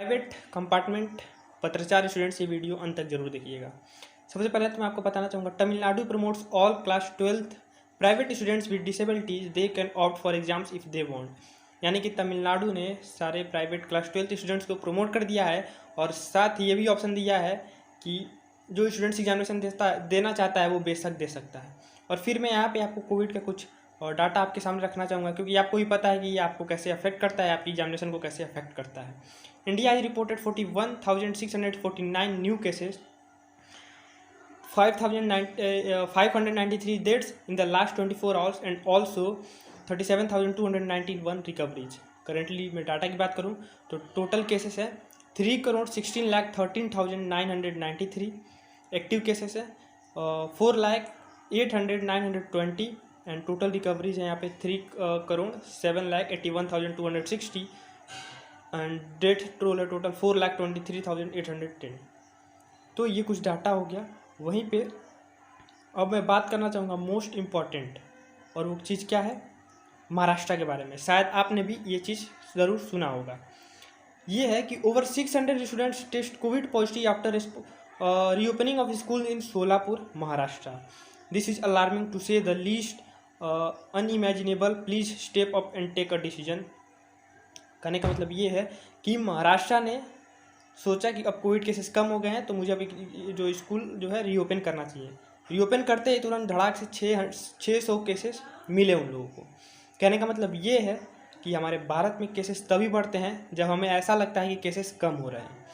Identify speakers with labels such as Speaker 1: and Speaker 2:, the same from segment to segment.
Speaker 1: Private compartment पत्राचार students ये video अंत तक जरूर देखिएगा। सबसे पहले तो मैं आपको बताना चाहूँगा, Tamil Nadu promotes all class 12th private students with disabilities they can opt for exams if they want. यानी कि तमिलनाडु ने सारे प्राइवेट क्लास 12th स्टूडेंट्स को प्रमोट कर दिया है और साथ ही ये भी ऑप्शन दिया है कि जो स्टूडेंट्स एग्जामिनेशन देना चाहता है वो बेशक दे सकता है। और फिर मैं यहाँ पे आपको कोविड का कुछ और डाटा आपके सामने रखना चाहूँगा, क्योंकि आपको भी पता है कि ये आपको कैसे अफेक्ट करता है, आपकी एग्जामिनेशन को कैसे अफेक्ट करता है। India has reported 41,649 new cases, 593 deaths in the last 24 hours and also 37,291 recoveries। Currently मैं डाटा की बात करूं तो टोटल केसेस है 3,16,13,993, एक्टिव केसेस है 4,08,920 एंड टोटल रिकवरीज है यहाँ पे 3,07,81,260 एंड डेथ टोल है टोटल 4,23,810। तो ये कुछ डाटा हो गया। वहीं पे अब मैं बात करना चाहूँगा मोस्ट इम्पॉर्टेंट, और वो चीज़ क्या है, महाराष्ट्र के बारे में। शायद आपने भी ये चीज़ ज़रूर सुना होगा। ये है कि over 600 students test covid positive after reopening of school in Solapur, Maharashtra. This is alarming to say the least unimaginable, please step up and take a decision. कहने का मतलब ये है कि महाराष्ट्र ने सोचा कि अब कोविड केसेस कम हो गए हैं तो मुझे अभी जो स्कूल जो है रीओपन करना चाहिए। रीओपन करते ही तुरंत धड़ाक से 600 केसेस मिले उन लोगों को। कहने का मतलब ये है कि हमारे भारत में केसेस तभी बढ़ते हैं जब हमें ऐसा लगता है कि केसेस कम हो रहे हैं।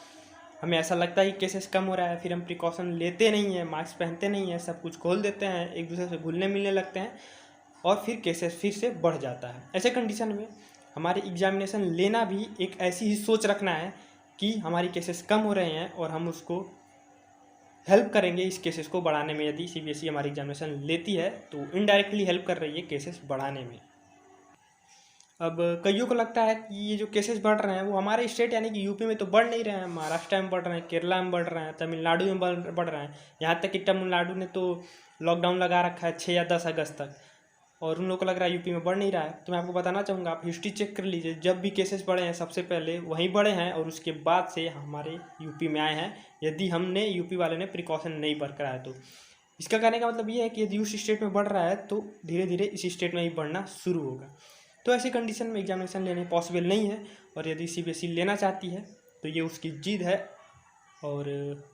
Speaker 1: हमें ऐसा लगता है कि केसेस कम हो रहा है, फिर हम प्रिकॉशन लेते नहीं हैं, मास्क पहनते नहीं हैं, सब कुछ खोल देते हैं, एक दूसरे से घुलने मिलने लगते हैं और फिर केसेस फिर से बढ़ जाता है। ऐसे कंडीशन में हमारे एग्जामिनेशन लेना भी एक ऐसी ही सोच रखना है कि हमारी केसेस कम हो रहे हैं और हम उसको हेल्प करेंगे इस केसेस को बढ़ाने में। यदि सीबीएसई हमारी एग्जामिनेशन लेती है तो इनडायरेक्टली हेल्प कर रही है केसेस बढ़ाने में। अब कईयों को लगता है कि ये जो केसेस बढ़ रहे हैं वो हमारे स्टेट यानी कि यूपी में तो बढ़ नहीं रहे हैं, महाराष्ट्र में बढ़ रहे हैं, केरला में बढ़ रहे हैं, तमिलनाडु में बढ़ रहे हैं। यहाँ तक कि तमिलनाडु ने तो लॉकडाउन लगा रखा है 6 या 10 अगस्त तक, और उन लोगों को लग रहा है यूपी में बढ़ नहीं रहा है। तो मैं आपको बताना चाहूँगा, आप हिस्ट्री चेक कर लीजिए, जब भी केसेस बढ़े हैं सबसे पहले वहीं बढ़े हैं और उसके बाद से हमारे यूपी में आए हैं, यदि हमने यूपी वाले ने प्रिकॉशन नहीं बरकराया तो। इसका कहने का मतलब ये है कि यदि उस स्टेट में बढ़ रहा है तो धीरे धीरे इस स्टेट में ही बढ़ना शुरू होगा। तो ऐसी कंडीशन में एग्जामिनेशन लेने पॉसिबल नहीं है, और यदि सीबीएसई लेना चाहती है तो ये उसकी जिद है और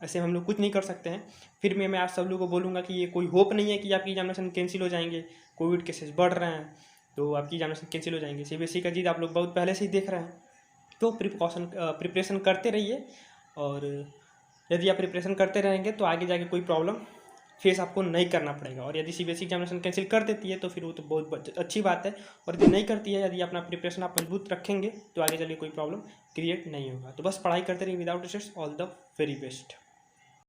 Speaker 1: ऐसे हम लोग कुछ नहीं कर सकते हैं। फिर मैं आप सब लोगों को बोलूँगा कि ये कोई होप नहीं है कि आपकी एग्जामिनेशन कैंसिल हो जाएंगे। कोविड केसेस बढ़ रहे हैं तो आपकी एग्जामिनेशन कैंसिल हो जाएंगे। सीबीएसई का जिद आप लोग बहुत पहले से ही देख रहे हैं। तो प्रिपरेशन करते रहिए, और यदि आप प्रिपरेशन करते रहेंगे तो आगे जाके कोई प्रॉब्लम फेस आपको नहीं करना पड़ेगा। और यदि सीबीएसई एग्जामिनेशन कैंसिल कर देती है तो फिर वो तो बहुत अच्छी बात है, और यदि नहीं करती है, यदि अपना प्रिपरेशन आप मजबूत रखेंगे तो आगे चलिए कोई प्रॉब्लम क्रिएट नहीं होगा। तो बस पढ़ाई करते रहिए without stress. All the very best.